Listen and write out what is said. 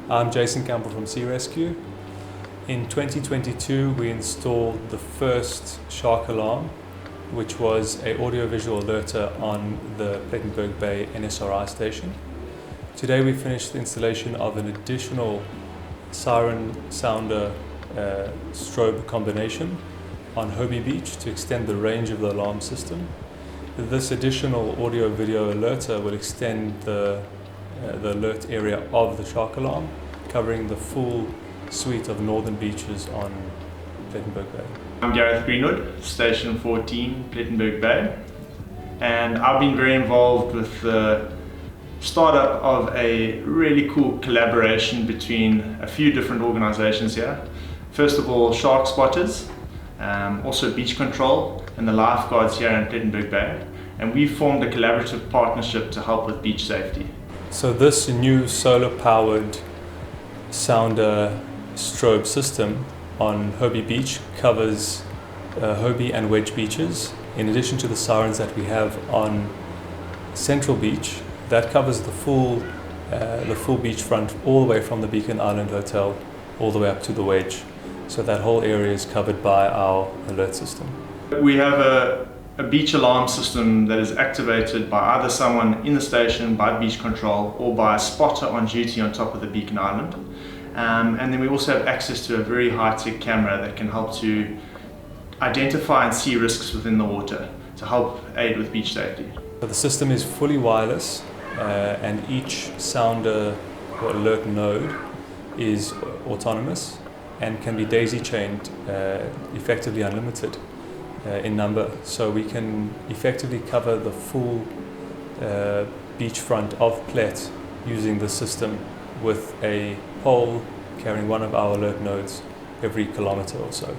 I'm Jason Campbell from Sea Rescue. In 2022 we installed the first shark alarm, which was an audio-visual alerter on the Plettenberg Bay NSRI station. Today we finished the installation of an additional siren sounder strobe combination on Hobie Beach to extend the range of the alarm system. This additional audio-video alerter will extend the alert area of the shark alarm, covering the full suite of northern beaches on Plettenberg Bay. I'm Gareth Greenwood, Station 14, Plettenberg Bay, and I've been very involved with the startup of a really cool collaboration between a few different organizations here. First of all, shark spotters, also beach control and the lifeguards here in Plettenberg Bay, and we've formed a collaborative partnership to help with beach safety. So this new solar-powered sounder strobe system on Hobie Beach covers Hobie and Wedge beaches. In addition to the sirens that we have on Central Beach, that covers the full beachfront all the way from the Beacon Island Hotel all the way up to the Wedge. So that whole area is covered by our alert system. We have a beach alarm system that is activated by either someone in the station, by beach control, or by a spotter on duty on top of the Beacon Island. And then we also have access to a very high-tech camera that can help to identify and see risks within the water to help aid with beach safety. So the system is fully wireless and each sounder or alert node is autonomous and can be daisy-chained, effectively unlimited in number. So we can effectively cover the full beachfront of Plet using the system with a pole carrying one of our alert nodes every kilometre or so.